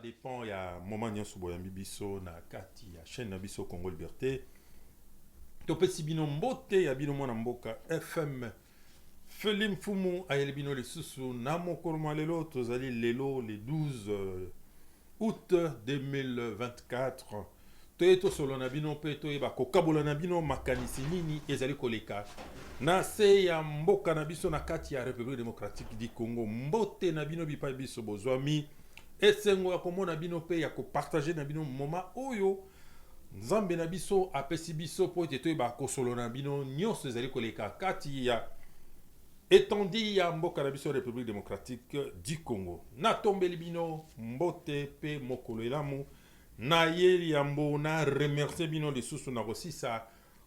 dépend ya moment nyonso boyambi biso na kati ya chaîne na biso Congo Liberté. Topesi bino mbote ya bino mwana mboka FM Felim Fumu ayeli bino lisusu na mokolo mwa lelo tozali lelo le 12 août 2024. Toye tosolo na bino pe toyeba kokabola na bino makanisi nini ezali koleka na se ya mboka na biso na kati ya République démocratique du Congo. Mbote na bino bipai biso bozwami esengo ya komona bino pe ya kopartager na bino moma oyo nzambe na biso apesi biso po ete toyeba kosolo na bino nyonso ezali koleka kati ya étendi ya mboka na biso République démocratique du Congo. Na tombeli bino mbote pe mokolo elamu na yeli yambo na remercier bino lisusu na kosisa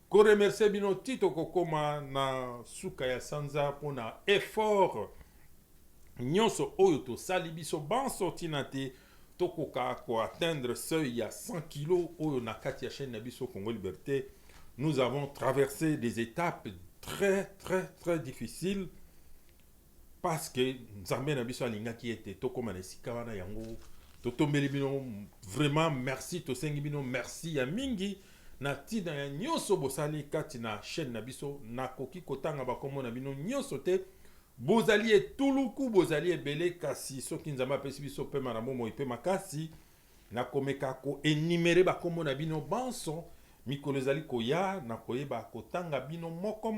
ko remercier bino tito kokoma na suka ya sanza pona effort nyonso oyo tosali biso bansorti na te tokoka ko atteindre seuil ya 100 kg oyo na kati ya chaîne na biso Congo Liberté. Nous avons traversé des étapes très difficiles parce que nzambe na biso alingaki ete tokoma na esika wana yango totombeli bino vraiment merci tosengi bino merci ya mingi na tina ya nyonso bosali kati na chaîne na biso. Nakoki kotanga bakombo na bino nyonso te, bozali etuluku bozali ebele kasi soki nzambe apesi biso pema na momo ipe makasi nakomeka ko enumere bakombo na bino banso mikolo ezali koya na koyeba kotanga bino moko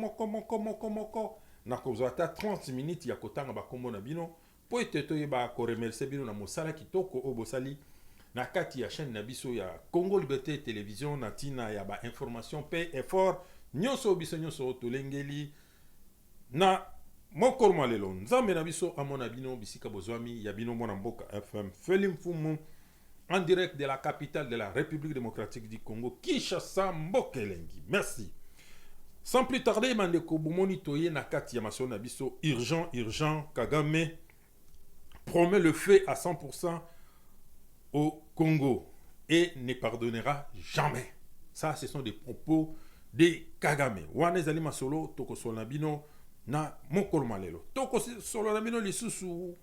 na kozwa ata 30 minutes ya kotanga bakombo na bino po ete toyeba koremercier bino na mosala kitoko oyo bosali na kati ya chaîne na biso ya Congo Liberté Télévision na tina ya ba information pe effort nyonso biso nyonso tolengeli na mokolo mwa lelo. Nzambe na biso amona bino bisika bozwami ya bino mwana mboka FM Felim Fumu en direct de la capitale de la République démocratique du Congo, Kinshasa, Mbokelengi. Merci. Sans plus tarder, Mandeko Boumoni Toye Nakati Yamaso Nabiso, urgent, Kagame promet le fait à 100% au Congo et ne pardonnera jamais. Ça, ce sont des propos de Kagame. Wane Zali Masolo, Toko Solnabino, na Mokolo Malelo. Toko Solnabino Lisusu.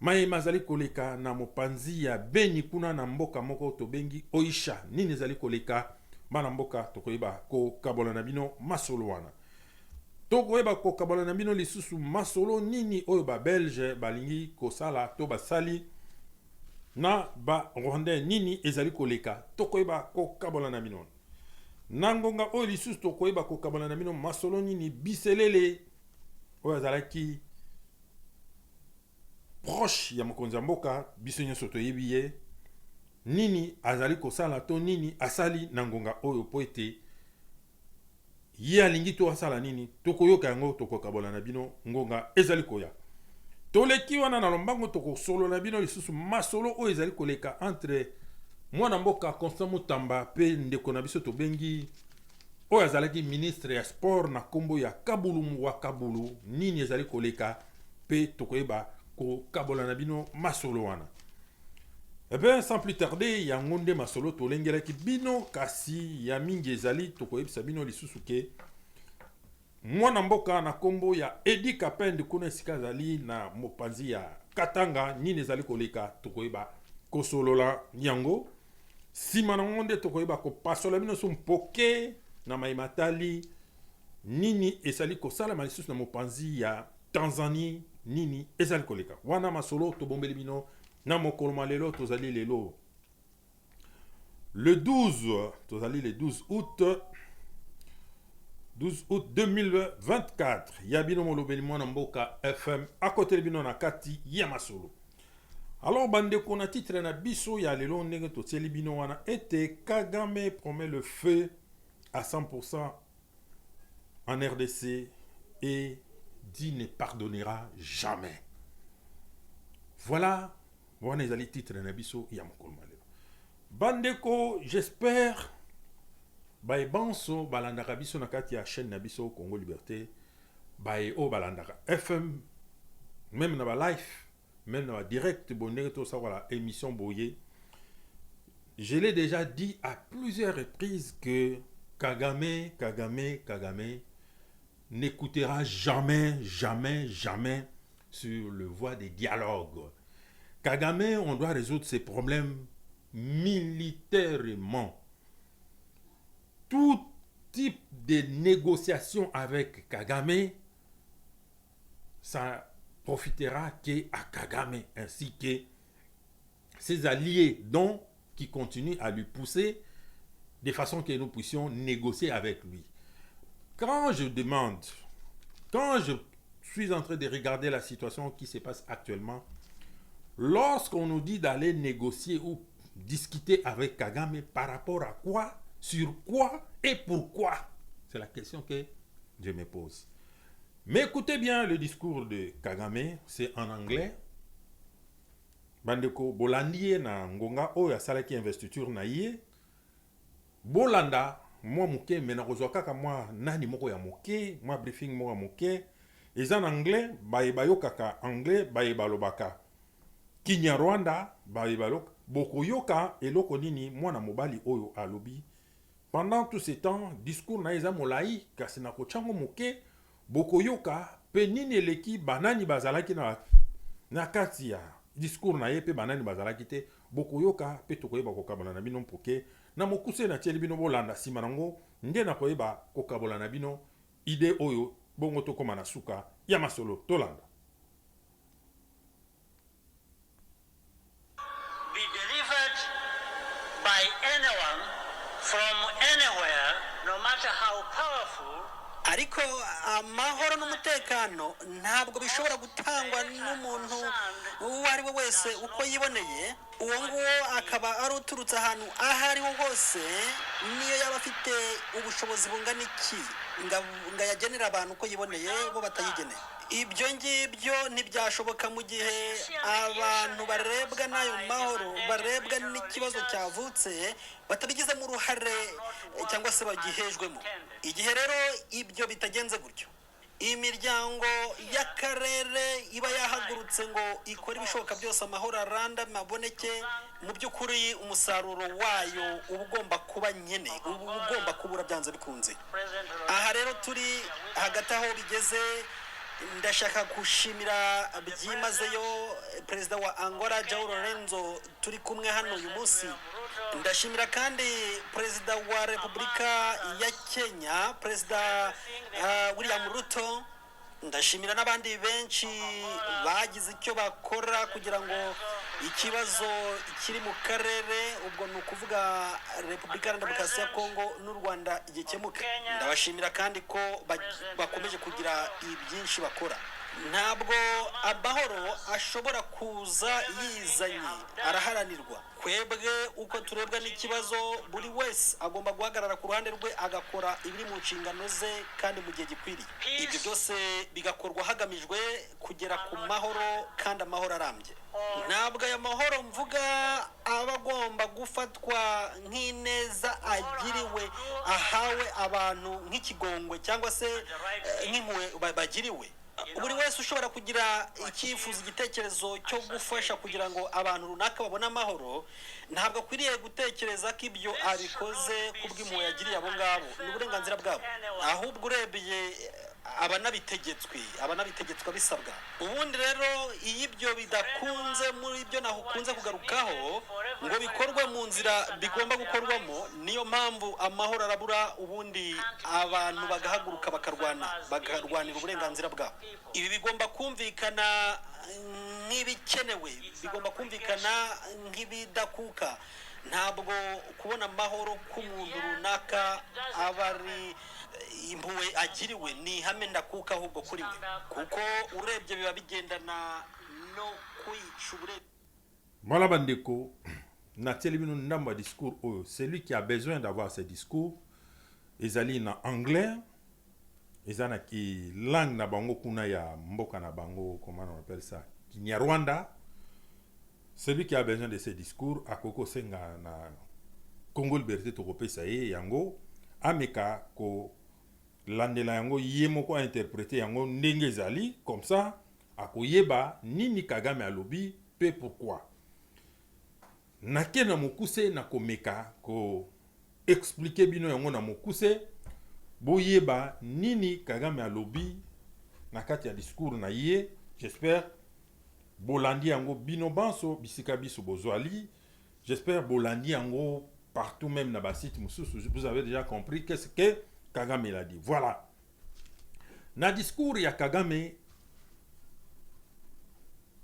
Maye mazali koleka na mopanzi ya Beni kuna na mboka moko tobengi Oisha. Nini zali koleka bana mboka tokoyeba ko kabola na bino masolo wana. Tokoyeba ko kabola na bino lisusu masolo nini oyo ba Belge balingi kosala to basali na ba Rwandais nini ezali koleka. Tokoyeba ko kabola na bino. Nangonga oyo lisusu tokoyeba ko kabola na bino masolo nini biselele oyo azalaki proche ya mokonzi ya mboka biso nyonso toyebi ye nini azali kosala to nini asali na ngonga oyo po ete ye alingi to asala nini tokoyoka yango tokokabola na bino ngonga ezali koya toleki wana na lombango tokosolo na bino lisusu masolo oyo ezali koleka entre mwana mboka Constant Mutamba pe ndeko na biso tobengi oyo azalaki ministre ya sport na kombo ya Kabulu Mwa Kabulu nini ezali koleka pe tokoyeba ko kabola na bino masolo wana. Eh bien, sans plus tarder, ya ngonde masolo tolengelaki bino kasi ya mingi ezali tokoyebisa bino lisusu ke mwana mboka na kombo ya Edi Kapende kuna esika zali na mopanzi ya Katanga nini ezali koleka tokoyeba kosolola yango. Sima na ngonde tokoyeba ko pasola bino so mpoke na maimatali nini ezali kosala malisusu na mopanzi ya Tanzanie nini ezali koleka wana masolo tobombeli bino na mokolo malelo tozali lelo le 12 tozali le 12 août 2024 ya bino molobeli mwana mboka FM akoteli bino na kati ya masolo. Alors bandeko na titre na biso ya lelo ndenge totieli bino wana ete Kagame promet le feu à 100% en RDC et dit ne pardonnera jamais. Voilà, voilà les titres na biso ya mokolo malelo. Bandeko, j'espère bae banso balandaka biso na kati ya chaîne na biso Congo Liberté, bae o balandaka FM, même na ba live, même na ba direct bonne to ça voilà émission boye. Je l'ai déjà dit à plusieurs reprises que Kagame n'écoutera jamais sur le voie des dialogues. Kagame, on doit résoudre ses problèmes militairement. Tout type de négociation avec Kagame, ça profitera qu'à Kagame ainsi que ses alliés, dont qui continuent à lui pousser de façon que nous puissions négocier avec lui. Quand je suis en train de regarder la situation qui se passe actuellement, lorsqu'on nous dit d'aller négocier ou discuter avec Kagame par rapport à quoi, sur quoi et pourquoi, c'est la question que je me pose. Mais écoutez bien le discours de Kagame, c'est en anglais. Bandeko bolandi na ngonga oyo asalaki investiture na ye. Bolanda moi moke mena kozwa kaka moi nani moko ya moke, moi briefing moko ya moke. Eza en anglais, bayeba yokaka anglais, bayeba lobaka Kinyarwanda, bayeba loka bokoyoka eloko nini mwana mobali oyo alobi. Pendant tout ce temps, discours na eza molai kasi na kochango moke bokoyoka pe nini eleki banani bazalaki na kati ya discours na ye pe banani bazalaki te bokoyoka pe tokoyeba kokabona na bino mpoke na mokuse na tieli bino bolanda sima nango nde na koyeba kokabola na bino ide oyo bongo tokoma na suka ya masolo tolanda. Be delivered by anyone from anywhere, no matter how powerful. Ariko amahoro n'umutekano ntabwo bishobora gutangwa n'umuntu uwo ari we wese uko yiboneye. Uwo nguwo akaba ari uturutse ahantu aho ari ho hose, niyo yaba afite ubushobozi bungana iki nga yagenera abantu uko yiboneye bo batayigeneye. Ibyo ngibyo ntibyashoboka mu gihe abantu barebwa n'ayo mahoro, barebwa n'ikibazo cyavutse, batabigizemo uruhare cyangwa se bagihejwemo. Igihe rero ibyo bitagenze gutyo, imiryango y'akarere iba yahagurutse ngo ikore ibishoboka byose amahoro aranda maboneke, mu by'ukuri umusaruro wayo uba ugomba kuba nyene, uba ugomba kubura byanze bikunze. Aha rero turi hagati aho bigeze, ndashaka gushimira byimazeyo perezida wa Angola João Lourenço turi kumwe hano uyu munsi. Ndashimira kandi perezida wa Repubulika ya Kenya, perezida William Ruto. Ndashimira n'abandi benshi bagize icyo bakora kugira ngo ikibazo kiri mu karere, ubwo ni ukuvuga Repubulika Iharanira Demokarasi ya Kongo n'u Rwanda gikemuke. Ndabashimira kandi ko bakomeje kugira ibyinshi bakora. Ntabwo amahoro ashobora kuza yizanye, araharanirwa. Kwebwe uko turebwa n'ikibazo, buri wese agomba guhagarara ku ruhande rwe agakora ibiri mu nshingano ze kandi mu gihe gikwiriye. Ibyo byose bigakorwa hagamijwe kugera ku mahoro kandi amahoro arambye. Ntabwo aya mahoro mvuga aba agomba gufatwa nk'ineza agiriwe ahawe abantu nk'ikigongwe cyangwa se nk'impuhwe bagiriwe. Buri wese ushobora kugira icyifuzo, igitekerezo cyo gufasha kugira ngo abantu runaka babone amahoro, ntabwo akwiriye gutekereza ko ibyo abikoze kubw'impuhwe yagiriye abo ngabo, ni uburenganzira bwabo. Ahubwo urebye abanabitegetswe bisabwa. Ubundi rero iyo ibyo bidakunze, muri ibyo nakunze kugarukaho ngo bikorwe mu nzira bigomba gukorwamo, niyo mpamvu amahoro arabura, ubundi abantu bagahaguruka bakarwanira uburenganzira bwabo. Ibi bigomba kumvikana nk'ibikenewe, bigomba kumvikana nk'ibidakuka. Ntabwo kubona amahoro k'umuntu runaka aba ari impuhwe agiriwe, ni ihame ndakuka ahubwo kuri we, kuko urebye biba bigendana no kwica uburenganzira. Voilà bandeko, natieli bino ndamba discours oyo. Celui qui a besoin d'avoir ce discours, ezali na anglais, ezana ki langue na bango kuna ya mboka na bango, comment on appelle ça, Kinyarwanda. Celui qui a besoin de ce discours, akoko senga na Congo Liberté tokopesa ye yango, ameka ko landela yango yemoko a interprété yango ndenge ezali, comme ça, akoyeba nini Kagame alobi, pe pourquoi. Nake na mokuse na komeka ko expliquer bino yango na mokuse, boyeba nini Kagame alobi na kati ya discours na ye. J'espère bolandi yango bino banso bisika biso bozwali. J'espère bolandi yango partout, même na basite mususu. Vous avez déjà compris qu'est-ce que Kagame l'a dit. Voilà. Na discours ya Kagame,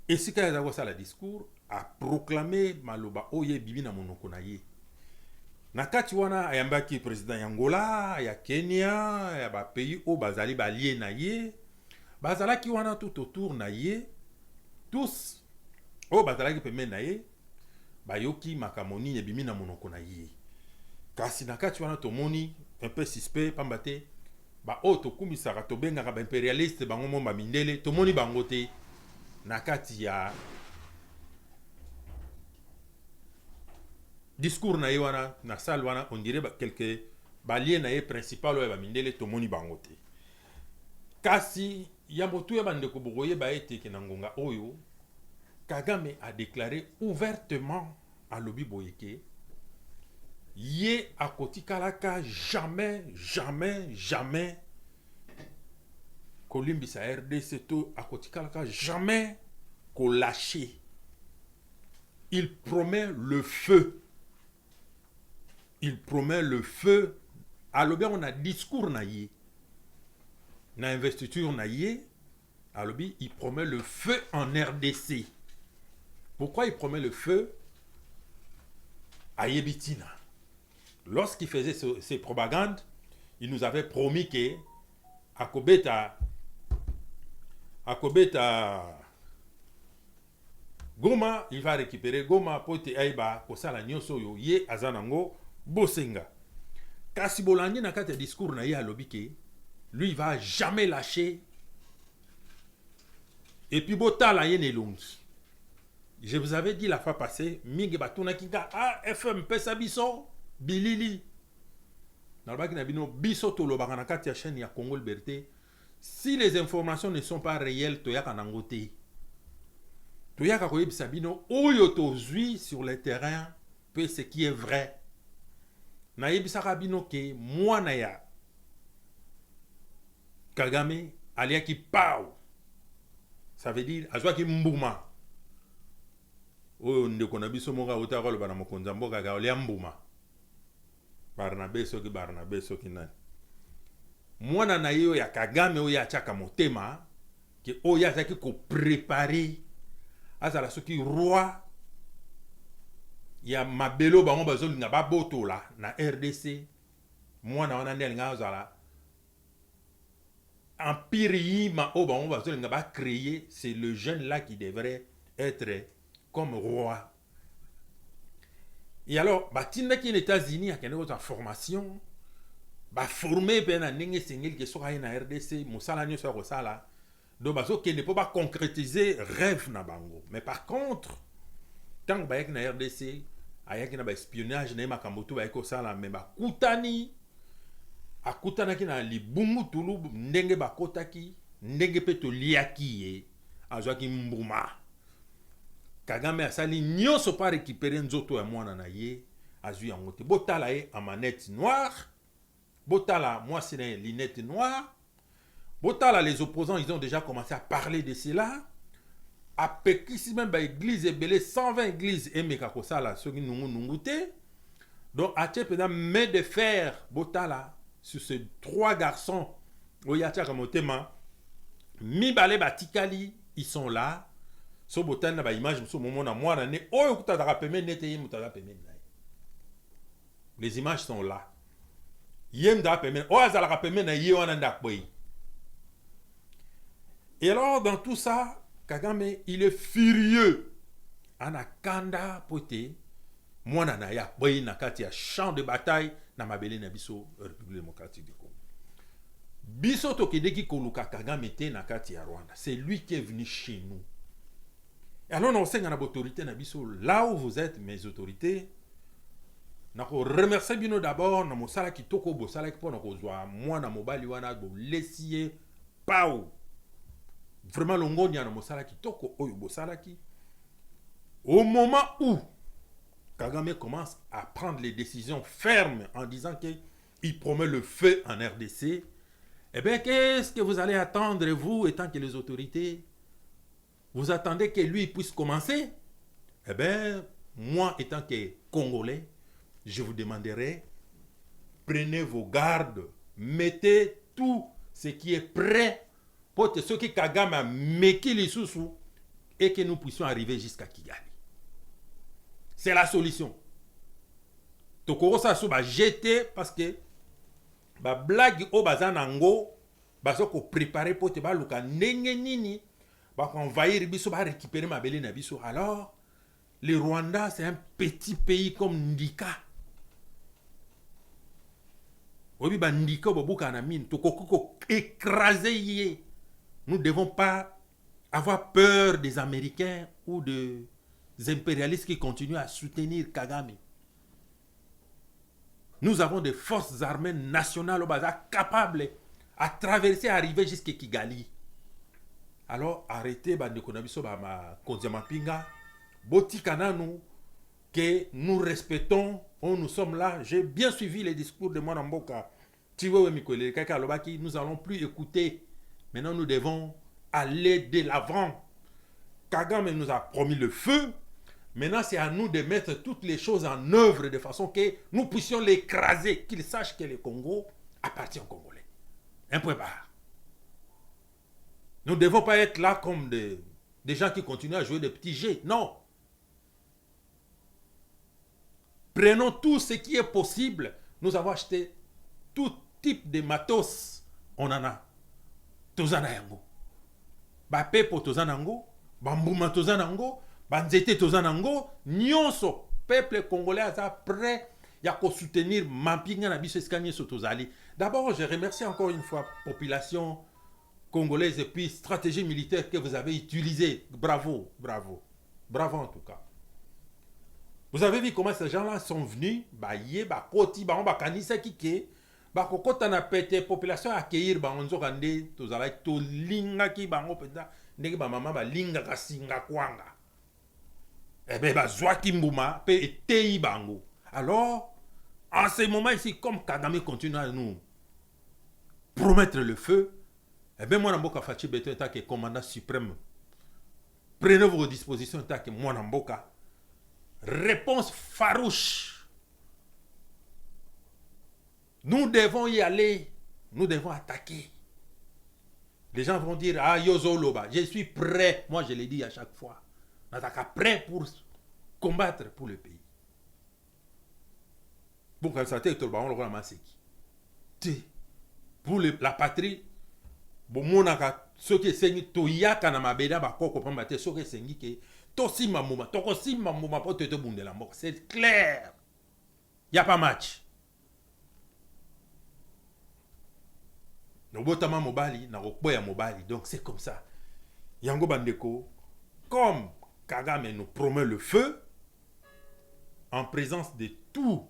esika ya zawa la discours a proclamé maloba oye bibi na monoko na ye. Na kati wana ayambaki président ya Angola, ya Kenya, ya ba pays o bazali balie na ye, bazalaki wana tout autour na ye, tous o bazalaki pembeni na ye, bayoki makamoni ebimi na monoko na ye. Kasi na kati wana tomoni un peu suspect pamba te ba o tokumisaka tobengaka ba impérialiste bango mo ba mindele tomoni bango te na kati ya discours na ye wana na salle wana. On dirait quelques balie na ye principal oyo ba mindele tomoni bango te. Kasi ya motu ya bandeko bokoye ba ete ke na ngonga oyo Kagame a déclaré ouvertement à Lobi Boyeke Yé a kotikalaka jamais Kolimbisa RDC to a kotikalaka jamais ko lâcher. Il promet le feu. Il promet le feu. À Lobi on a discours na yé. Na investiture na yé. À Lobi il promet le feu en RDC. Pourquoi il promet le feu? À Yebitina. Lorsqu'il faisait ses propagandes, il nous avait promis que Akobeta Goma, il va récupérer Goma pote aiba kosala nyoso yo ye azanango bosenga. Kasi bolandi na kati discours na ye alobi ke lui il va jamais lâcher. Et puis botala ye nelongi. Je vous avais dit la fois passée, mingi batuna kinga FM pesa biso bilili. Nalbaki na bino biso tolobaka na kati ya chaîne ya Congo Liberté. Si les informations ne sont pas réelles, toyaka nangote. Toyaka koyebisa bino oyo tozui sur le terrain peut ce qui est vrai. Na yebisaka bino ke mwana ya Kagame aliaki pau. Ça veut dire azwaki mbuma. Oyo ndeko na biso moka utaka loba na mokonza mboka ga olia mbuma. Barnabe soki nani. Mwana na yo ya Kagame oyo achaka motema ke oyo azaki ko préparer azala soki roi ya mabelo bango bazolinga babotola na RDC. Mwana wana nde alinga azala empire yima o bango bazolinga ba créer. C'est le jeune là qui devrait être comme roi. Et alors, batinda qui aux États-Unis a une formation, ba formé ben na ndenge sengeli ke soka na RDC, mosala nyoso ko sala. Donc bazo qui ne peut pas concrétiser rêve na bango. Mais par contre, tant que ba yek na RDC, ayaki na ba espionnage na makamboto ba yeko sala mais ba kutani akutana ki na libungu tulu ndenge bakotaki, ndenge peto liaki ye, azwaki mbuma. Kagame asali nyonso pa récupérer nzoto ya mwana na ye azui yango te. Botala ye en manette noire, botala mwasi na lunette noire, botala les opposants, ils ont déjà commencé à parler de cela. Apekisi même ba église ebele 120 églises emeka kosala soki nungu te. Donc atie pendant main de fer botala sur ces trois garçons oyatia kamotema mibale batikali, ils sont là. So botana ba image so momona mwana ne oyo kutaka pemene nete ye mutaka pemene. Les images sont là. Yem da pemene o azala pemene ye wana ndakboyi. Et alors dans tout ça, Kagame il est furieux. Anakanda pote mwana na ya boyi na kati ya champ de bataille na mabele na biso République démocratique du Congo. Biso tokedeki koluka Kagame te na kati ya Rwanda. C'est lui qui est venu chez nous. Et alors, on sait que l'autorité là où vous êtes, mes autorités, je remercie bien d'abord, na mosala ki toko bosala ki pona kozwa mwana mobali wana bo lesier pau. Vraiment longonia na mosala ki toko oyo bosala ki. Au moment où Kagame commence à prendre les décisions fermes en disant qu'il promet le feu en RDC, eh bien, qu'est-ce que vous allez attendre, vous, étant que les autorités? Vous attendez que lui puisse commencer? Eh bien, moi, étant que Congolais, je vous demanderai, prenez vos gardes, mettez tout ce qui est prêt pour que ceux qui Kagame a meki les sous et que nous puissions arriver jusqu'à Kigali. C'est la solution. Tokoro Sassou va jeter parce que ba blague au bazanango baso ko préparer pour te ba luka ndenge nini ba envahir biso ba récupérer ma belle na biso. Alors le Rwanda c'est un petit pays comme Ndika. Obi ba Ndika bobuka na mine to ko écraser yé. Nous ne devons pas avoir peur des Américains ou des impérialistes qui continuent à soutenir Kagame. Nous avons des forces armées nationales au Baza capables à traverser, à arriver jusqu'à Kigali. Alors arrêtez Bandekonabiso Bama Konziamapinga, Botikananu, que nous respectons, nous sommes là. J'ai bien suivi les discours de Mwanamboka. Nous allons plus écouter. Maintenant nous devons aller de l'avant. Kagame nous a promis le feu. Maintenant, c'est à nous de mettre toutes les choses en œuvre de façon que nous puissions l'écraser, qu'il sache que le Congo appartient aux Congolais. Un point barre. Nous ne devons pas être là comme des gens qui continuent à jouer des petits jets. Non. Prenons tout ce qui est possible. Nous avons acheté tout type de matos. On en a. Tozana yango. Bape pour Tozana yango. Bambouma Tozana yango. Banzete Tozanango, nyonso, peuple congolais a prêt à soutenir Mampinga na biso eskanye sotozali. D'abord, je remercie encore une fois la population congolaise et puis stratégie militaire que vous avez utilisée. Bravo, bravo, bravo en tout cas. Vous avez vu comment ces gens-là sont venus, baye, bakoti, ba on bakanisa kike, bakokota na pete population accueillir ba onzo kande tozala to linga ki bango penda, ndenge ba mama ba linga kasinga kwanga. Eh bien, alors, en ce moment ici, comme Kagame continue à nous promettre le feu, eh bien, moi, Namboka Fachi Beto est que commandant suprême. Prenez vos dispositions, est que moi, Namboka. Réponse farouche. Nous devons y aller. Nous devons attaquer. Les gens vont dire, ah, Yozo Loba, je suis prêt. Moi, je l'ai dit à chaque fois. Prêt pour combattre pour le pays. Pour la patrie, ceux qui sont toyaka na mabeda bakoko pambate ceux qui sont qui tosi mamuma tokosi mamuma pour te bundela moko. C'est clair. Il y a pas match. Nobotama mobali na rokoya mobali. Donc c'est comme ça. Yango bandeko comme Kagame nous promet le feu en présence de tous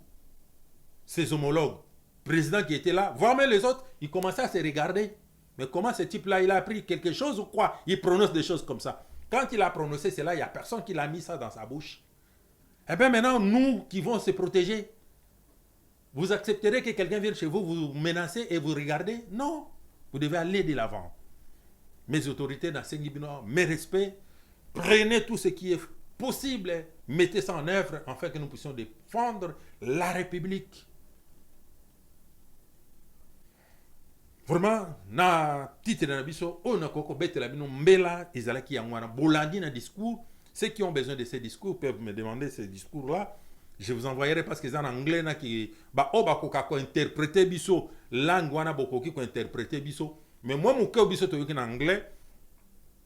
ses homologues, présidents qui étaient là, voire même les autres, ils commençaient à se regarder. Mais comment ce type-là, il a appris quelque chose ou quoi? Il prononce des choses comme ça. Quand il a prononcé cela, il n'y a personne qui l'a mis ça dans sa bouche. Eh bien maintenant, nous qui vont se protéger, vous accepterez que quelqu'un vienne chez vous, vous menacez et vous regardez? Non, vous devez aller de l'avant. Mes autorités dans Saint-Guibino, mes respects, prenez tout ce qui est possible, mettez ça en œuvre afin que nous puissions défendre la République. Vraiment, na titre na biso, on a koko bete la bino mbela, izalaki yangwana bolandi na discours. Ceux qui ont besoin de ces discours peuvent me demander ces discours-là. Je vous envoyerai parce que c'est en anglais na qui ba oba koka ko interpréter biso langue wana bokoki ko interpréter biso. Mais moi mon cœur biso to en anglais.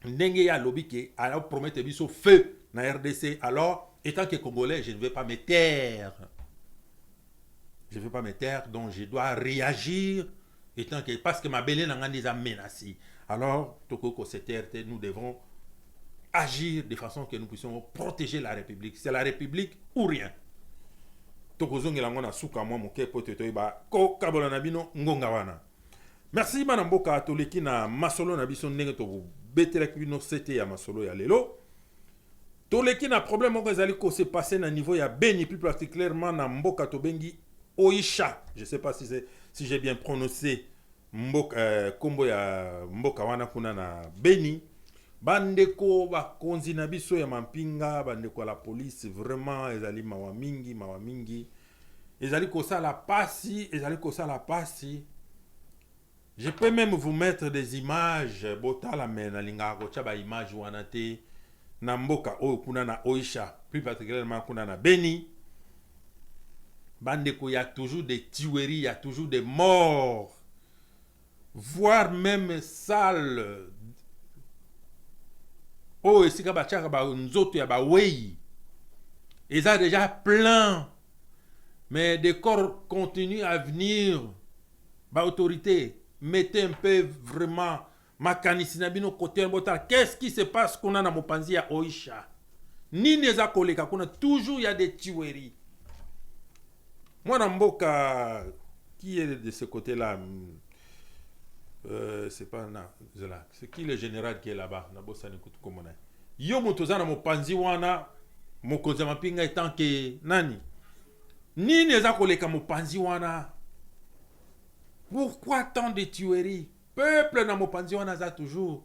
Ndenge ya lobby qui a promettre biso feu na RDC. Alors, étant que Congolais, je ne vais pas me taire. Je ne vais pas me taire, donc je dois réagir étant que parce que ma belle n'a déjà menacé. Alors, Tokoko CTRT, nous devons agir de façon que nous puissions protéger la République. C'est la République ou rien. Tokozongi langona suka moi moke poteto iba ko kabola nabino ngonga wana. Merci manamboka toleki na masolo na biso ndenge to betela kibino sete ya masolo ya lelo. Toleki na problème moko ezali ko se passer na niveau ya Beni, plus particulièrement na mboka tobengi Oisha. Je sais pas si j'ai bien prononcé mboka kombo ya mboka wana kuna na Beni. bandeko bakonzi na biso ya mampinga, bandeko la police, vraiment ezali mawa mingi ezali kosala pasi, je peux même vous mettre des images botala mena linga ko tshaba image wana te na mboka oyo kuna na Oisha, plus particulièrement kuna na Beni. Bandeko, il y a toujours des tueries, il y a toujours des morts, voire même sales. Oh, et si ka bachaka ba nzoto ya ba wei. Ils ont déjà plein. Mais des corps continuent à venir. Ba autorité, mettez un peu vraiment makanisi na bino côté bota. Qu'est-ce qui se passe qu'on a na mopanzi ya Oisha? Ni neza koleka kuna toujours il y a des tueries. Moi, Namboka, qui est de ce côté-là, c'est pas là. C'est qui le général qui est là-bas? Yo motozana mopanzi wana mokonzi mapinga etant que nani? Ni neza koleka mopanzi wana. Pourquoi tant de tueries? Peuple na mopanzi wana za toujours.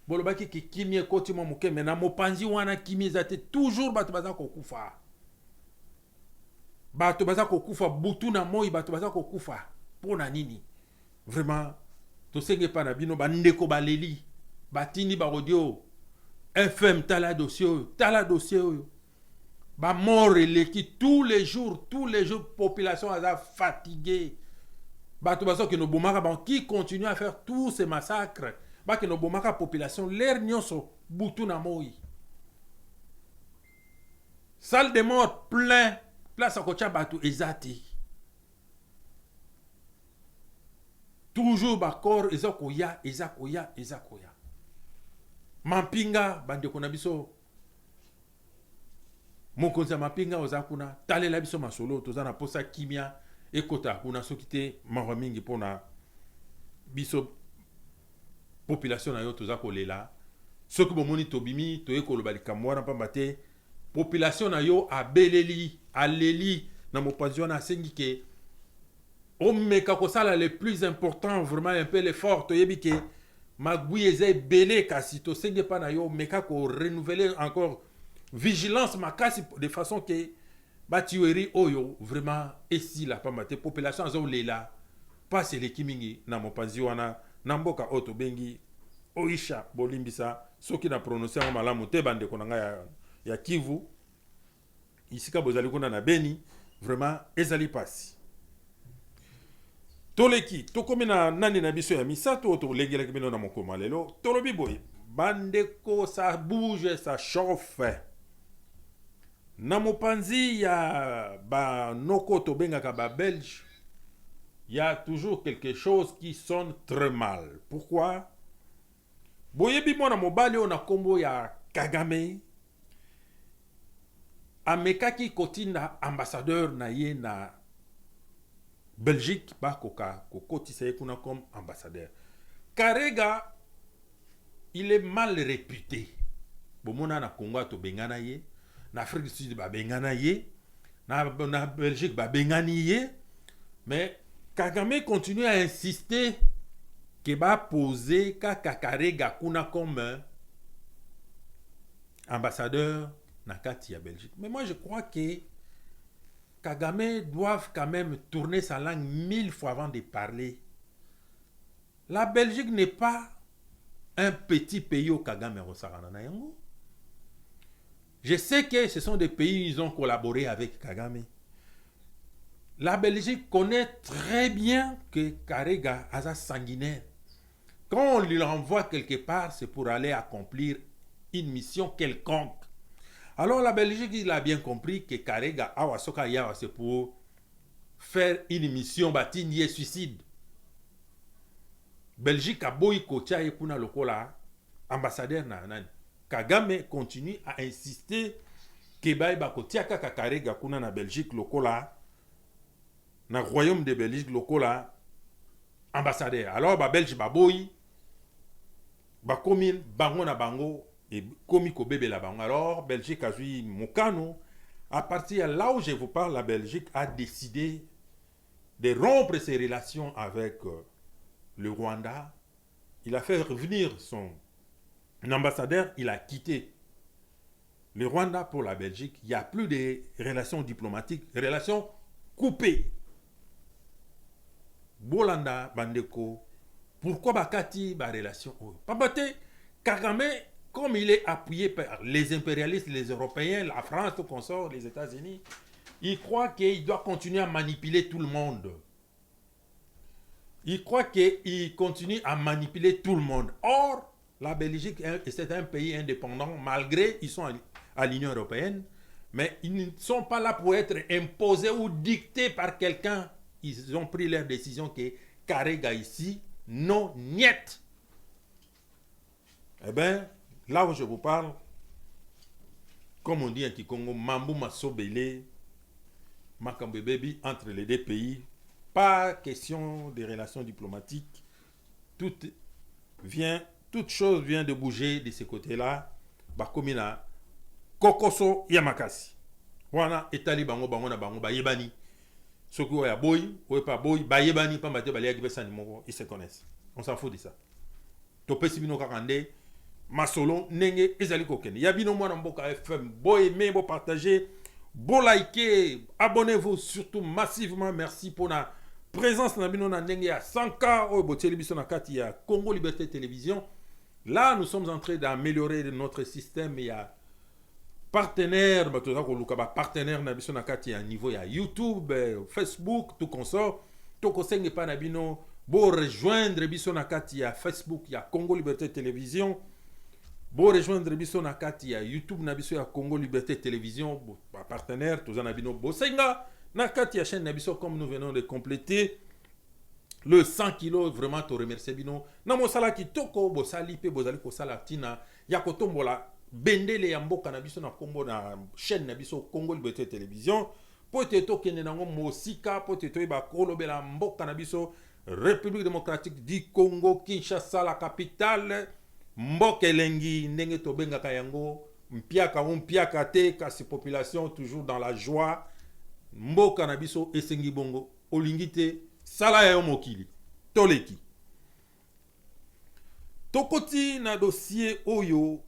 Bolobaki ki kimie koti mo moke mais na mopanzi wana kimie za te toujours bato baza kokufa. Bato baza kokufa butu na moi, bato baza kokufa pona nini? Vraiment tosenge pa na bino bandeko baleli batini ba audio FM tala dossier ba mort eleki tous les jours population aza fatiguée. Bato baza ke no bomaka ba qui continue à faire tous ces massacres ba ke no bomaka population l'air nyonso butu na moi. Salle de mort plein. Place à kocha batu ezati. Toujours bakor ezakoya. Mampinga bandeko na biso. Mokonza mampinga ozakuna talela biso masolo tozana posa kimia ekota kuna sokite mawa mingi pona biso population na yo tozakolela. Soki bomoni tobimi toyekoloba likamwana pambate population na yo abeleli aleli na mopanzi wana asengi ke omeka kosala le plus important vraiment un peu l'effort toyebi ke magui eza ebele kasi tosenge pa na yo meka ko renouveler encore vigilance makasi de façon ke batuerie oyo vraiment esila pamba te population azolela pasi eleki mingi na mopanzi wana na mboka oyo tobengi Oisha bolimbisa soki na prononcer yango malamu te bandeko na ngai ya Kivu isika bozali kuna na Beni vraiment ezali pasi toleki tokomi na nani na biso ya misato tolengelaki bino na mokoma lelo tolobi boye bandeko ça bouge ça chauffe na mopanzi ya ba noko tobengaka ba belge il y a toujours quelque chose qui sonne très mal. Pourquoi? Boyebi mwana mobali ona kombo ya Kagame amekaki kotinda ambassadeur na ye na Belgique ba koka kokotisa ye kuna comme ambassadeur. Karega il est mal réputé. Bomona na Congo to bengana ye, na Afrique du Sud ba bengana ye, na Belgique ba bengani ye, mais Kagame continue à insister que va poser Karega kuna comme ambassadeur na kati ya Belgique. Mais moi je crois que Kagame doit quand même tourner sa langue 1000 fois avant de parler. La Belgique n'est pas un petit pays au Kagame Rosarana na yango. Je sais que ce sont des pays où ils ont collaboré avec Kagame. La Belgique connaît très bien que Karega a sanguinaire. Quand on lui renvoie quelque part, c'est pour aller accomplir une mission quelconque. Alors la Belgique, il a bien compris que Karega Awasoka Yawa, c'est pour faire une mission batinier suicide. Belgique a boy kocha et kuna lokola ambassadeur na nani. Kagame continue à insister que ba kotia kaka Karega kuna na Belgique lokola na royaume de Belgique lokola ambassadeur. Alors ba Belge ba boy ba komi bango na bango et komi ko bébé la bango. Alors Belgique a joué mokano. À partir de là où je vous parle, la Belgique a décidé de rompre ses relations avec le Rwanda. Il a fait revenir l'ambassadeur, il a quitté le Rwanda pour la Belgique. Il n'y a plus de relations diplomatiques, relations coupées. Bolanda, Bandeko, pourquoi Bakati, ba relation? Pabate, Kagame, comme il est appuyé par les impérialistes, les Européens, la France, tout consort, les États-Unis, il croit qu'il doit continuer à manipuler tout le monde. Il croit qu'il continue à manipuler tout le monde. Or, la Belgique, c'est un pays indépendant, malgré qu'ils sont à l'Union européenne, mais ils ne sont pas là pour être imposés ou dictés par quelqu'un. Ils ont pris leur décision que Karega ici, non, niet. Eh bien, là où je vous parle, comme on dit en Kikongo, Mambu Masobele, Makambe Baby, entre les deux pays, pas question de relations diplomatiques. Toute chose vient de bouger de ce côté-là. Bakomina, Kokoso Yamakasi. Wana, etali bango bango na bango ba yebani. Ceux qui ont boy, ou pas boy, ba yebani, pas mate balia qui besan numéro, ils se connaissent. On s'en fout de ça. Topé sibino kakande, masolo, nenge, ezali kokene. Yabino mwana mboka FM, boy aimé, bo partager, bo liker, abonnez-vous surtout massivement. Merci pour la présence na bino na nenge ya 100K, oh bo télévision na kati ya Congo Liberté Télévision. Là, nous sommes en train d'améliorer notre système. Il y a partenaire, partenaire na biso na kati ya niveau ya YouTube, Facebook, tout consort. Toko senge pa na bino bo rejoindre biso na kati ya Facebook ya Congo Liberté Télévision. Bo rejoindre biso na kati ya YouTube na biso ya Congo Liberté Télévision, bo partenaire tous na bino bo senga na kati ya chaîne na biso comme nous venons de compléter le 100 kilos. Vraiment te remercier bino na mosala kitoko bo sali pe bo zali ko sala tina ya kotombola bendele ya mboka na biso na kombo na chaîne na biso Congo Liberté Télévision po te to kende nango mosika po te to ba kolobela mboka na biso République démocratique du Congo, Kinshasa, la capitale. Mboka elengi ndenge to bengaka yango mpiaka te kasi population toujours dans la joie. Mboka na biso esengi bongo olingi te sala ya mokili toleki. Tokoti na dossier oyo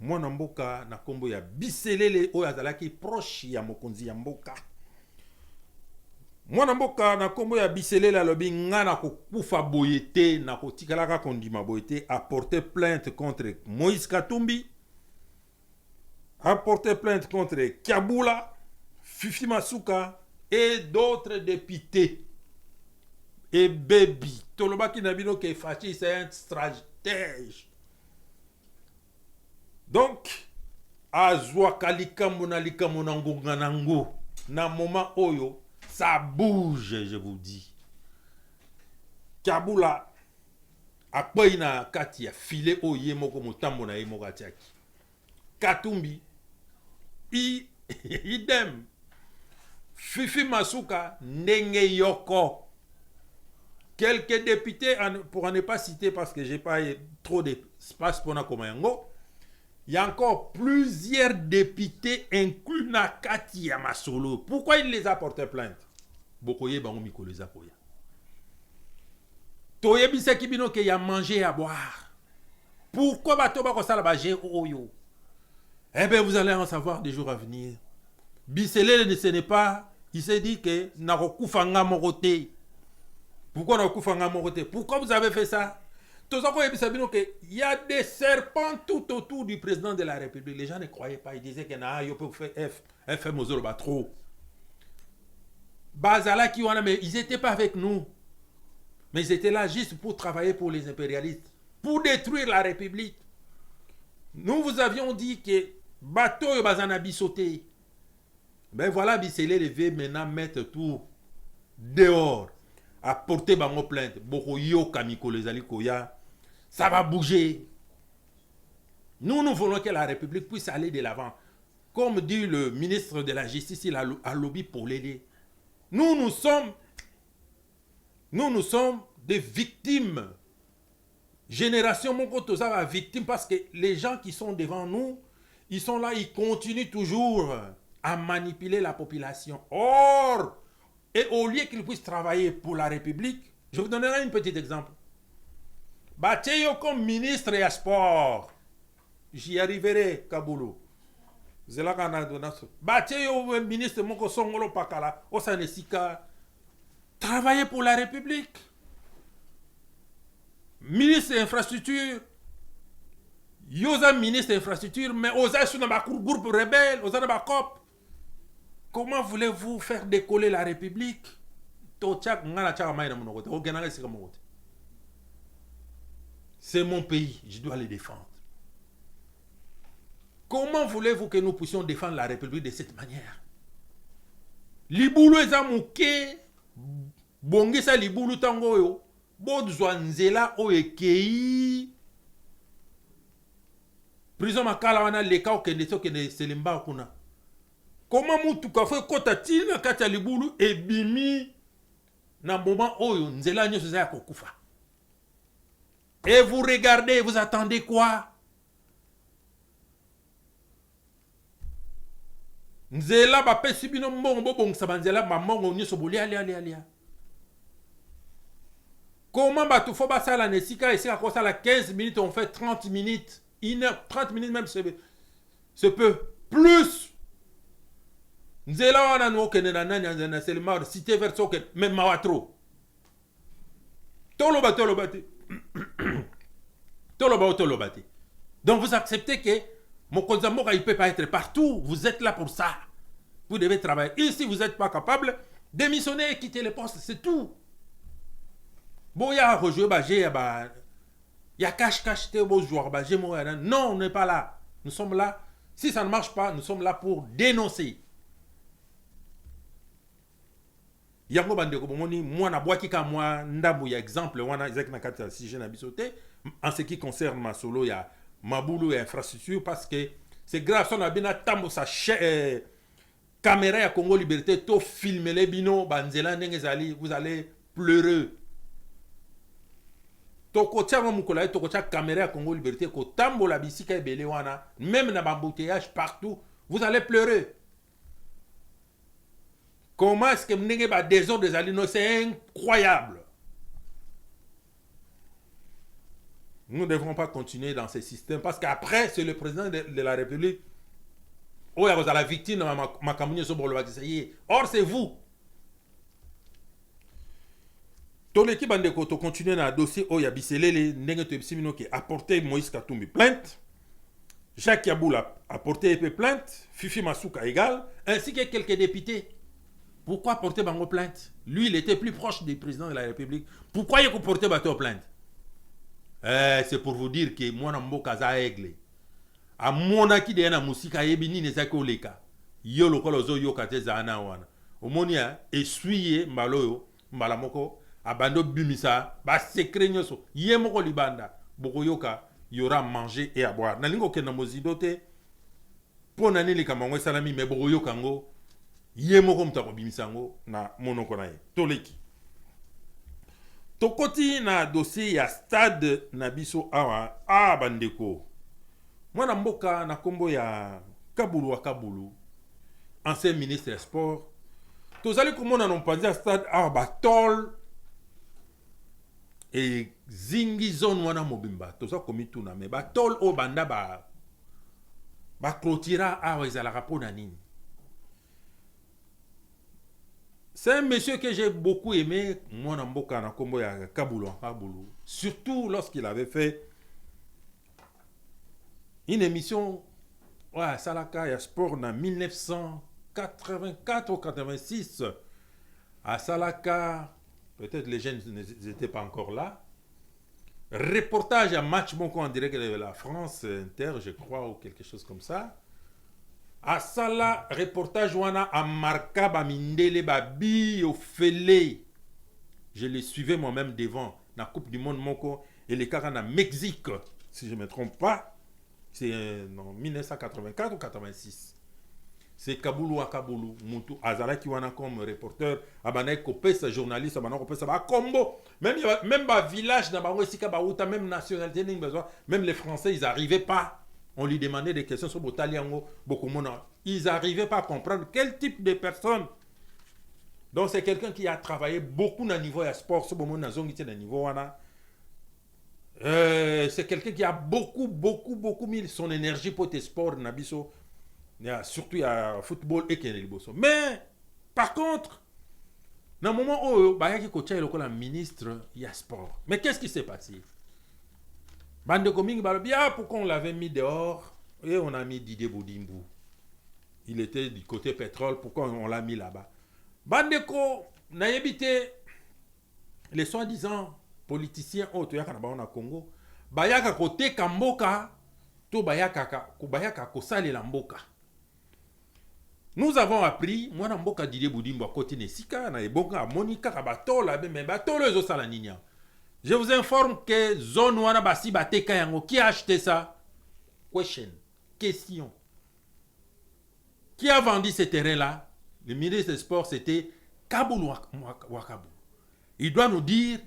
mwana mboka na kombo ya Biselele oyo azalaki proche ya mokonzi ya mboka. Mwana mboka na kombo ya Biselele alobi nga na kokufa boyete na kotikalaka kondima boyete, a porté plainte contre Moïse Katumbi, a porté plainte contre Kiabula, Fifi Masuka et d'autres députés. Et Baby tolobaki na bino ke Fachi c'est un stratège. Donc azwa kalikambo na likambo na ngonga nango na moment oyo ça bouge, je vous dis. Kabula akwai na kati ya file oye moko motambo na ye moko atiaki. Katumbi idem. Fifi Masuka ndenge yoko. Quelques députés, pour ne pas citer parce que j'ai pas trop d'espace pour na komayango, il y a encore plusieurs députés inclus na kati ya masolo. Pourquoi il les a porté plainte? Bokoye bango mikolo zakoya. Toye biseki bino ke ya manger à boire. Pourquoi bato ba ko sala ba je oyo? Eh bien vous allez en savoir des jours à venir. Biselele ce n'est pas, il s'est dit que na kokufanga morote. Pourquoi na kokufanga morote? Pourquoi vous avez fait ça? Il y a des serpents tout autour du président de la République. Les gens ne croyaient pas. Ils disaient que FM aux trop. Bazala qui mais ils n'étaient pas avec nous. Mais ils étaient là juste pour travailler pour les impérialistes, pour détruire la République. Nous vous avions dit que bateau et bazana bisoté. Ben voilà, Bissele levé maintenant mettre tout dehors. À porter bango plainte. Boko yo kamiko les alikoya. Ça va bouger. Nous voulons que la République puisse aller de l'avant. Comme dit le ministre de la Justice, il a lobby pour l'aider. Nous sommes des victimes. Génération Mokotoza va victime parce que les gens qui sont devant nous, ils sont là, ils continuent toujours à manipuler la population. Or, et au lieu qu'ils puissent travailler pour la République, je vous donnerai un petit exemple. Bateyo comme ministre et sport. j'y arriverai, Kaboulou. Zela kana donaso. Batie yo ministre moko songolo pakala, osanesika. Travailler pour la République. Ministre infrastructure. Yosa ministre infrastructure, mais osa sur un groupe rebelle, osa na COP. Comment voulez-vous faire décoller la République? C'est mon pays, je dois le défendre. Comment voulez-vous que nous puissions défendre la République de cette manière? Libulu ezamouke, bongisa libulu tango yo, bodzwa nzela oyekei. Prison makala wana leka okende sokende selemba kuna. Comment mutuka fe kota tina kata libulu ebimi na moment oyo nzela nyoso za kokufa. Et vous regardez, vous attendez quoi? Nzela ba pesi bino mbongo bongisa banzela ba mbongo nyoso boli alia. Comment batu fo basala nesika esika ko sala 15 minutes on fait 30 minutes, 1 heure 30 minutes même se peut plus. Nzela wana no kene na nanya na selma cité verso que même mawatro. Toloba. Donc vous acceptez que Mokonzamboka il peut pas être partout, vous êtes là pour ça. Vous devez travailler. Et si vous n'êtes pas capable, démissionnez et quittez le poste, c'est tout. Bon, il y a rejoué il y a cache te beau joueur non, on n'est pas là. Nous sommes là. Si ça ne marche pas, nous sommes là pour dénoncer. Yango bandeko bomoni mwana bwaki ka mwa ndambu ya exemple wana ezek na kati ya sujet na bisote en ce qui concerne ma solo ya mabulu et infrastructure parce que c'est grave son abina tambo sa caméra ya Congo Liberté to filmer les bino banzela ndenge zali vous allez pleurer. Toko tiamo mukola toko tia caméra ya Congo Liberté ko tambo la bisika ebele wana même na bambouteillage partout vous allez pleurer. Comment est-ce que mnenge ba désordre des alino c'est incroyable. Nous ne devrons pas continuer dans ce système parce qu'après c'est le président de la République. Oh, vous êtes la victime de ma campagne sur le. Or c'est vous. Ton équipe bande de continuer dans le dossier oh ya biselele ndenge to ebsimino ki apporté Moïse Katumbi plainte. Jacques Yaboul a apporté plainte, Fifi Masuka égal, ainsi que quelques députés. Pourquoi porter bango plainte? Lui, il était plus proche du président de la République. Pourquoi il a porté bateau plainte? C'est pour vous dire que moi, je suis un aigle. A mon aki de na musika yebini ne zako leka. Yo lokolo zo yo kate zana wana. Omonia essuyer mbaloyo mbalamoko abando bimisa ba secret nyoso yemoko libanda boko yoka yora manger et à boire. Na lingo ke na mozidote pona nili kamango salami me boko yoka ngo yemoko mtako bimisango na monoko na ye toleki tokoti na dossier ya stade na biso awa bandeko mwana mboka na kombo ya Kabulu ancien ministre des sports tozali komona no panzi ya stade awa batol et zingi zone wana mobimba toza komituna me batol o banda ba clôtura awa ezalaka pona nini. C'est un monsieur que j'ai beaucoup aimé, moi Namboka na kombo ya Kabulu. Surtout lorsqu'il avait fait une émission à Salaka ya sport en 1984 ou 86 à Salaka, peut-être les jeunes n'étaient pas encore là. Reportage à match Moko en direct de la France Inter, je crois, ou quelque chose comme ça. À Sala, reportage wana à Marka Bamindele Babi au Fele. Je les suivais moi-même devant la Coupe du Monde Moko et les cas en Mexique, si je ne me trompe pas. C'est en 1984 ou 86. C'est Kabulu à Kabulu, Moutou Azala qui wana comme reporter, Abanaï Kopesa, journaliste, Abanaï Kopesa, Combo. Même ba village, même nationalité, même les Français, ils n'arrivaient pas. On lui demandait des questions sur Botaliango, Bokomona. Ils n'arrivaient pas à comprendre quel type de personne. Donc c'est quelqu'un qui a travaillé beaucoup dans le niveau de sport, sur le niveau C'est quelqu'un qui a beaucoup mis son énergie pour tes sports, Nabiso. Surtout il y a football et Keneliboso. Mais, par contre, dans le moment où il y a le ministre, il y a sport. Mais qu'est-ce qui s'est passé? Bande Koming, pourquoi on l'avait mis dehors et on a mis Didier Boudimbu? Il était du côté pétrole, pourquoi on l'a mis là-bas? Bandeko, n'a évité les soi-disant politiciens au Congo, bayaka côté Kamboka, to bayaka kosale la mboka. Nous avons appris, moi na mboka Didier Boudimbu à côté Nesika, na ebonga Monica Kabatola, mais batolo zo sala ninya. Je vous informe que zone wana basi bateka yango, qui a acheté ça? Question. Qui a vendu ce terrain-là? Le ministre des Sports, c'était Kaboul Wakaboul. Il doit nous dire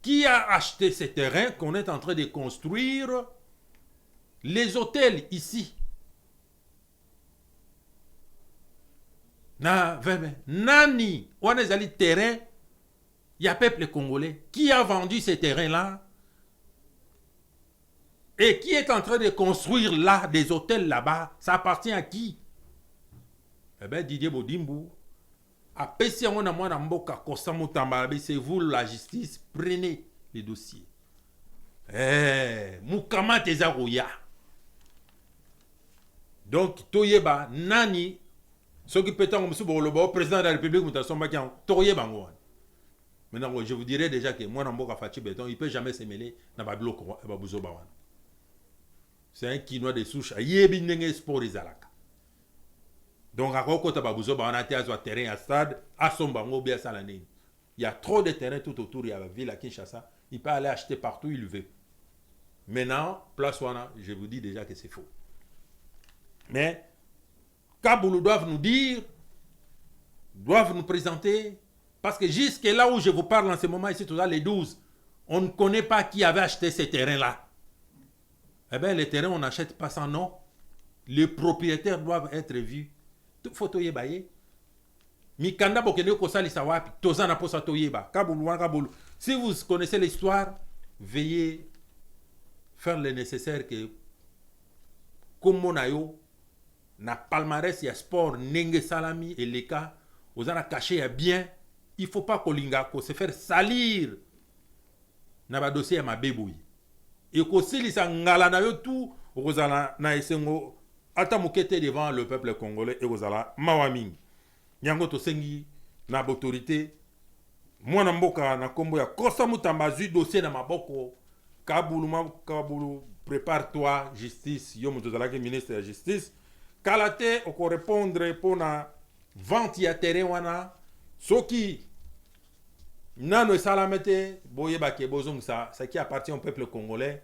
qui a acheté ce terrain qu'on est en train de construire les hôtels ici. Nani, on est allé terrain, il y a peuple congolais. Qui a vendu ce terrain-là? Et qui est en train de construire là des hôtels là-bas? Ça appartient à qui? Eh bien, Didier Boudimbu, c'est vous la justice, prenez les dossiers. Moukama Tezarouya. Donc, Toyeba, Nani, ce qui peut être le président de la République, Toyeba. Maintenant, je vous dirais déjà que moi, Namboka Fachi Béton, il ne peut jamais se mêler dans Babilo Babouzobawan. C'est un Kinois de souche, Yébinenge Sport Izalaka. Donc, à côté de on a un terrain à stade, à Sombango, bien Salanine. Il y a trop de terrains tout autour, il y a la ville à Kinshasa. Il peut aller acheter partout où il veut. Maintenant, place Wana, je vous dis déjà que c'est faux. Mais, Kaboulou doivent nous dire, doivent nous présenter, parce que jusque là où je vous parle en ce moment, ici, tout ça, les 12, on ne connaît pas qui avait acheté ces terrains-là. Eh bien, les terrains, on n'achète pas sans nom. Les propriétaires doivent être vus. Tout photo yebaye. Mikanda bokene ko sali sawapi, tozana posa toyeba. Kaboulou. Si vous connaissez l'histoire, veuillez faire le nécessaire que comme monayo na palmarès ya sport nenge salami et les cas aux ana caché bien, il faut pas kolinga ko se faire salir na ba dossier ya mabeboui. Et ko silisa ngala na yo tout ozana na esengo ata mukete devant le peuple congolais et ozala mawaming. Nyango to sengi na autorité mwana mboka na kombo ya kosa mutamba zu dossier na maboko Kaboulou prépare-toi justice yo mutozala ke ministre de la justice kalate oko répondre pour na vente ya terrain wana soki nano salamete boyeba ke bozong ça qui appartient au peuple congolais.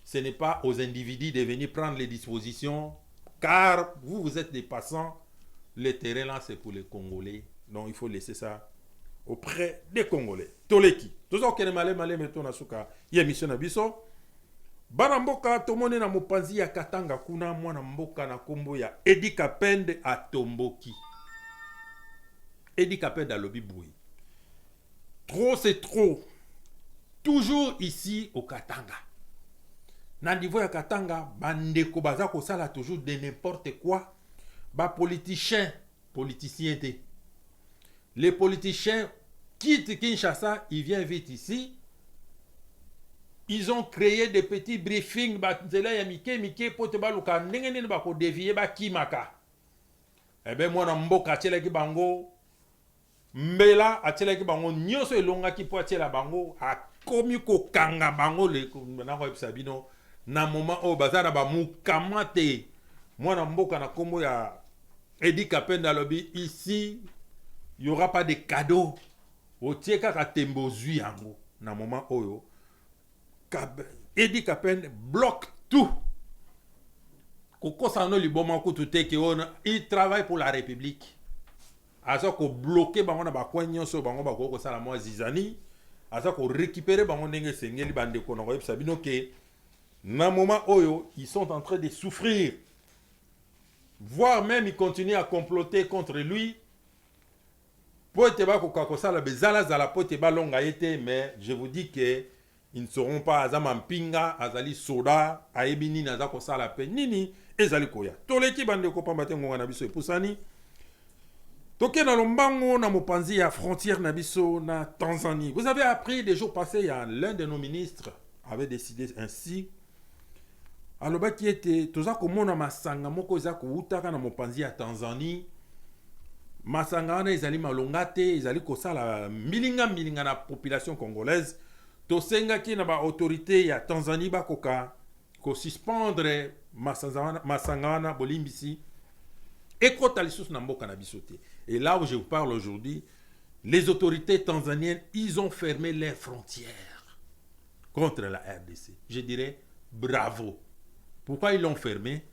Ce n'est pas aux individus de venir prendre les dispositions car vous êtes des passants. Le terrain là c'est pour les Congolais, donc il faut laisser ça auprès des Congolais. Toleki toujours que malé meto na suka ya mission na biso bana mboka tomone na mopanzi ya Katanga kuna mwana mboka na kombo ya Edi Kapende atomboki. Edi Kapende alobi boui. Trop c'est trop. Toujours ici au Katanga. Na niveau ya Katanga bandeko baza ko sala toujours de n'importe quoi. Ba politicien té. Les politiciens quittent Kinshasa, ils viennent vite ici. Ils ont créé des petits briefings ba nzela ya mike pote ba luka ndenge nini ba ko dévier ba kimaka. Eh ben moi na mboka tshela ki bango mbela atshela ki bango nyoso elonga ki po atshela bango akomi ko kanga bango le na ko ebisabino na moment o bazana ba mukamate mwana mboka na kombo ya Edi Kapenda lobby ici il y aura pas de cadeaux otieka ka tembo zui yango na moment oyo Edi Kapenda bloque tout koko sano liboma ko tout que on il travaille pour la République aza ko bloquer bango na ba kwenyo so bango ba ko sala moi zizani aza ko récupérer bango ndenge sengeli bande ko na ko sabino ke na moment oyo ils sont en train de souffrir, voire même ils continuent à comploter contre lui. Mais je vous dis que ils ne seront pas azama mpinga azali soda ayebi nini aza kosala pe nini ezali koya toleki bandeko pamba te ngonga na biso epusani toke na lombango na mopanzi ya frontière na biso na Tanzanie. Vous avez appris des jours passés, il y a l'un de nos ministres avait décidé ainsi alobaki ete toza komona masanga moko eza koutaka na mopanzi ya Tanzanie. Masanga wana ezali malonga te, ezali kosala mbilinga na population congolaise. Tosengaki na ba autorité ya Tanzanie bakoka ko suspendre masanga wana bolimbisi ekota lisusu na mboka na biso te. Et là où je vous parle aujourd'hui, les autorités tanzaniennes, ils ont fermé les frontières contre la RDC. Je dirais bravo. Pourquoi ils l'ont fermé?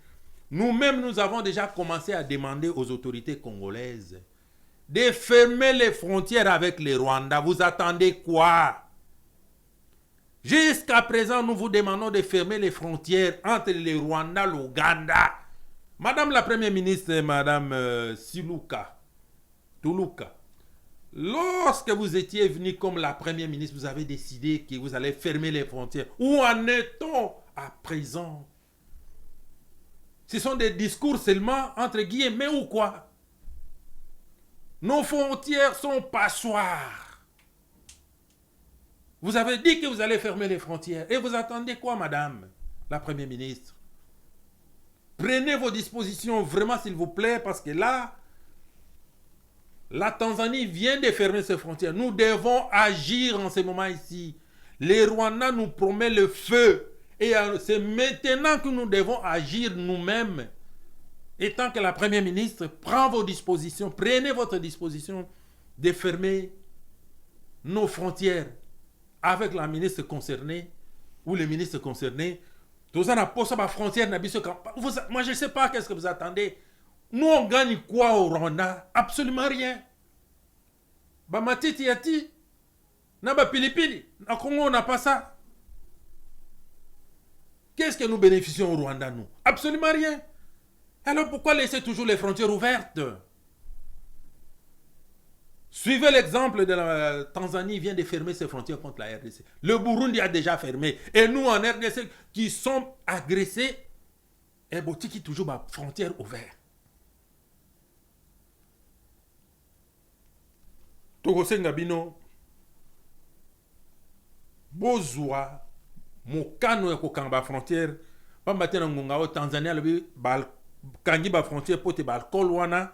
Nous-mêmes, nous avons déjà commencé à demander aux autorités congolaises de fermer les frontières avec les Rwandais. Vous attendez quoi? Jusqu'à présent, nous vous demandons de fermer les frontières entre les Rwandais et l'Ouganda. Madame la Première ministre, Madame Tuluka, lorsque vous étiez venu comme la Première ministre, vous avez décidé que vous allez fermer les frontières. Où en est-on à présent? Ce sont des discours seulement, entre guillemets, ou quoi? Nos frontières sont passoires. Vous avez dit que vous allez fermer les frontières. Et vous attendez quoi, Madame la Première ministre? Prenez vos dispositions vraiment, s'il vous plaît, parce que là, la Tanzanie vient de fermer ses frontières. Nous devons agir en ce moment ici. Les Rwandais nous promettent le feu. Et c'est maintenant que nous devons agir nous-mêmes. Et tant que la Première ministre prend vos dispositions, prenez votre disposition de fermer nos frontières avec la ministre concernée ou le ministre concerné. Moi, je ne sais pas qu'est-ce que vous attendez. Nous, on gagne quoi au Rwanda? Absolument rien. Bamatiti yati, naba pilipili, na Congo on n'a pas ça. Qu'est-ce que nous bénéficions au Rwanda, nous? Absolument rien. Alors pourquoi laisser toujours les frontières ouvertes? Suivez l'exemple de la Tanzanie vient de fermer ses frontières contre la RDC. Le Burundi a déjà fermé. Et nous en RDC qui sommes agressés, et Botiki toujours ma frontière ouverte. Togosenga bino bozwa mokano ya kokanga frontière pamba te na ngonga o Tanzania lobi bal kangi ba frontière pote bal kolwana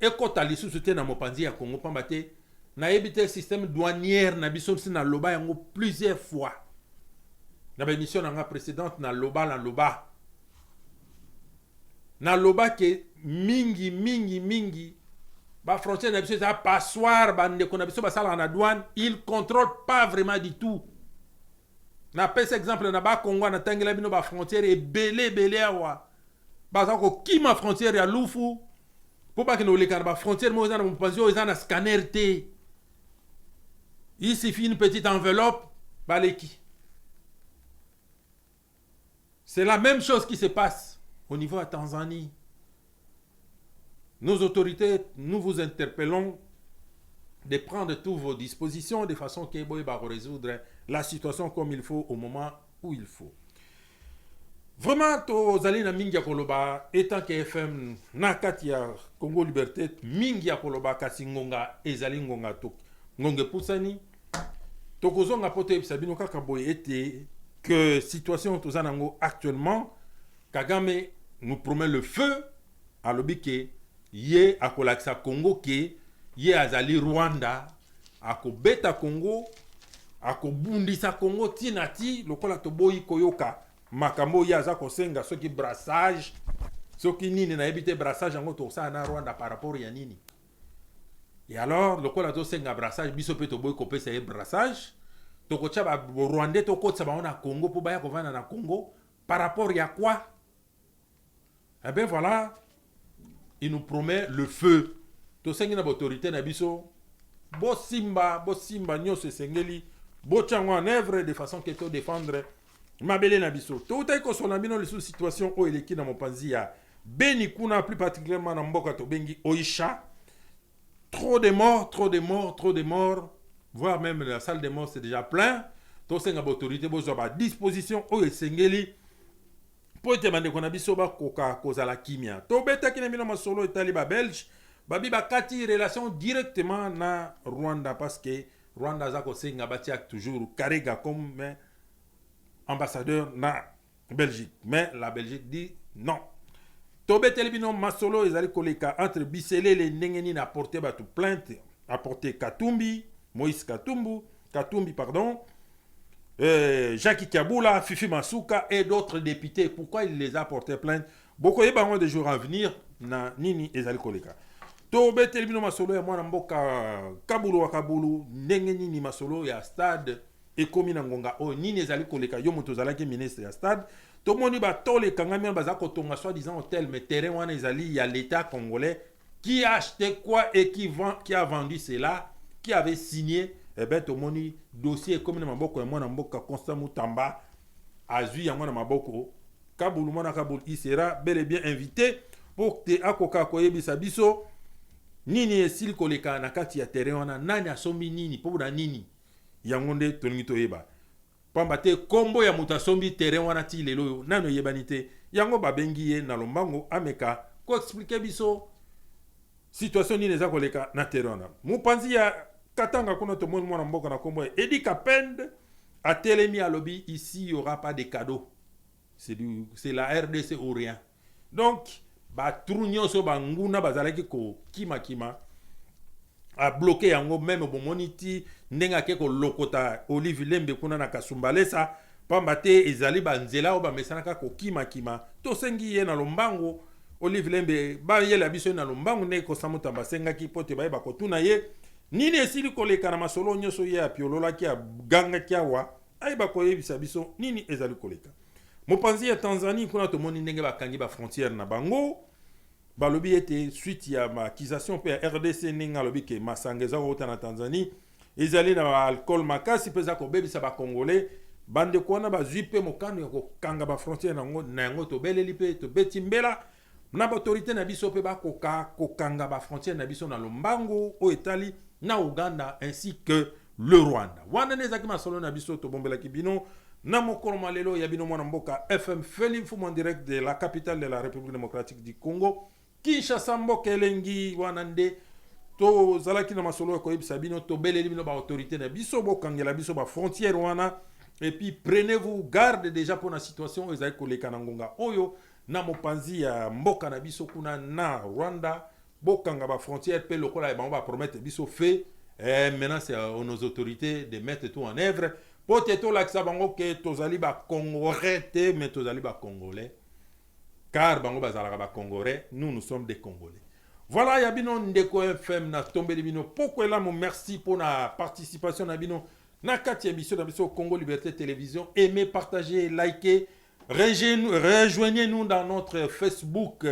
ekota lisusu te na mopanzi ya Congo pamba te na ebite système douanière na biso na loba yango plusieurs fois na ba émission na précédente na loba ke mingi ba frontière na biso ça passoire bande ko na biso ba sala na douane, il contrôle pas vraiment du tout. Na pese exemple na ba Congo na tangela bino ba frontière et belé awa ba za ko kima frontière ya lufu pour pas que nous les ba frontière mo za na mpanzio za na scanner te. Il suffit une petite enveloppe baleki. C'est la même chose qui se passe au niveau de Tanzanie. Nos autorités, nous vous interpellons de prendre toutes vos dispositions de façon que vous va résoudre la situation comme il faut au moment où il faut. Vraiment, tozali na mingi ya koloba etant que FM na kati ya Congo Liberté mingi ya koloba kasi ngonga ezali ngonga to ngonge pusani tokozonga pote sabino kaka boye ete que situation tozanango actuellement Kagame nous promet le feu à l'obike ye akolakisa Congo ke ye azali Rwanda akobeta Congo akobundisa Congo tinati lokola toboyi koyoka makambo ya za kosenga soki brassage soki nini na ebite brassage yango to sa na Rwanda par rapport ya nini. Et alors lokola to senga brassage biso pe toboyi kopesa ye brassage tokocha ba Rwanda to kotsa ba na Congo po baya kovana na Congo par rapport ya quoi? Eh bien voilà, il nous promet le feu. To sengi na autorité na biso bo simba nyose sengeli bo chango en œuvre de façon que to défendre mabele na biso. To utai ko sona bino le sous situation o eleki na mopanzi ya Beni kuna plus particulièrement na mboka to bengi Oisha. Trop de morts, voire même la salle des morts c'est déjà plein. tosenga autorité bozwa ba disposition oyo esengeli po ete bandeko na biso bakoka kozala kimia. Tobetaki na bino masolo etali babelge babi bakati relation directement na Rwanda parce que Rwanda aza kosenga batia toujours Karega comme ambassadeur na Belgique, mais la Belgique dit non. Tobeteli bino masolo ezali koleka entre Biselele ndenge nini apporter batu plainte, apporter Moïse Katumbi pardon, Jacques Kabula, Fifi Masuka et d'autres députés. Pourquoi il les a portés plainte? Beaucoup de bango de jours à venir na nini ezali koleka. Tobeteli bino masolo ya mwana mboka Kabulu wa Kabulu ndenge nini masolo ya stade ekomi na ngonga o nini ezali koleka yo moto zalaki ministre ya stade. Tomoni ba tole kangami baza kotonga soi-disant hôtel mais terrain wana ezali ya l'état congolais qui a acheté quoi et qui a vendu cela, qui avait signé. Eh ben tomoni dossier comme na maboko ya mwana mboka Constant Mutamba azui ya mwana maboko Kabulu mwana Kabulu, il sera bel et bien invité pour te akoka koyebisa biso nini esili koleka na kati ya terrain wana nani asombi nini po na nini yango nde tolingi toyeba pamba te kombo ya moto asombi terrain wana ti lelo nano yebani te yango babengi ye na lombango ameka ko expliquer biso situation nini eza koleka na terrain wana. Mopanzi ya Katanga kuna tomoni mwana mboka na kombo Edi Kapende a telemi à lobby ici il y aura pas de cadeaux, c'est la RDC ou rien. Donc ba trunyo so banguna bazalaki ko kima a bloqué yango même bomoniti ndenga ke ko lokota Olive Lembe kuna na Kasumbalesa pamba te ezali banzela o ba mesanaka ko kima to sengi ye na lombango Olive Lembe ba yela biso na lombango ne ko samuta basenga ki pote ba ba ko tuna ye nini esili koleka na masolo nyoso ye apiolola ki ganga kiawa ay ba ko yebisa biso nini ezali koleka. Mopanzi ya Tanzanie kuna tomoni ndenge bakangi ba frontière na bango balobi ete suite ya accusation pe RDC ninga lobi ke masangeza kota na Tanzanie ezali na alcool makasi peza ko bebisa ba congolais bande kona ba zipe mokano ya ko kanga ba frontière na yango to beleli pe to betimbela na ba autorité na biso pe ba koka ko kanga ba frontière na biso na lombango o etali na Uganda ainsi que le Rwanda. Wana nezaki masolo na biso to bombela kibino na mokolo malelo ya bino mwana mboka FM Felim Fumu en direct de la capitale de la République démocratique du Congo. Kinshasa mboka elengi wana nde to zalaki na masolo ko yebisa bino to beleli bino ba autorité na biso bokangela biso ba frontière wana et puis prenez-vous garde déjà pour la situation ezali koleka na ngonga oyo na mopanzi ya mboka na biso kuna na Rwanda bokanga ba frontière pe lokola ba on va promettre biso fait maintenant c'est aux nos autorités de mettre tout en œuvre pour te la ça bango que tozali ba congolais te mais tozali ba congolais car bango bazala ba congolais nous sommes des congolais. Voilà yabino ndeko FM na tombeli bino pourquoi là mon merci pour la participation na bino na kati émission na biso Congo Liberté Télévision. Aimez, partagez, likez, rejoignez-nous dans notre Facebook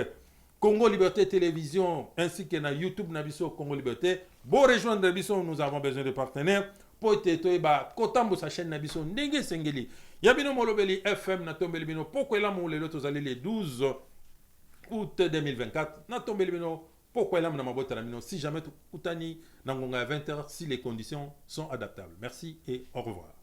Congo Liberté Télévision ainsi que na YouTube Nabiso Congo Liberté. Pour rejoindre Nabiso, nous avons besoin de partenaires. Pour te ba kotambo sa chaîne Nabiso ndenge sengeli. Yabino molobeli FM na tombeli bino pourquoi là mon lelo tozali le 12 août 2024 na tombeli bino pourquoi là na mabota na bino si jamais utani na ngonga 20h si les conditions sont adaptables. Merci et au revoir.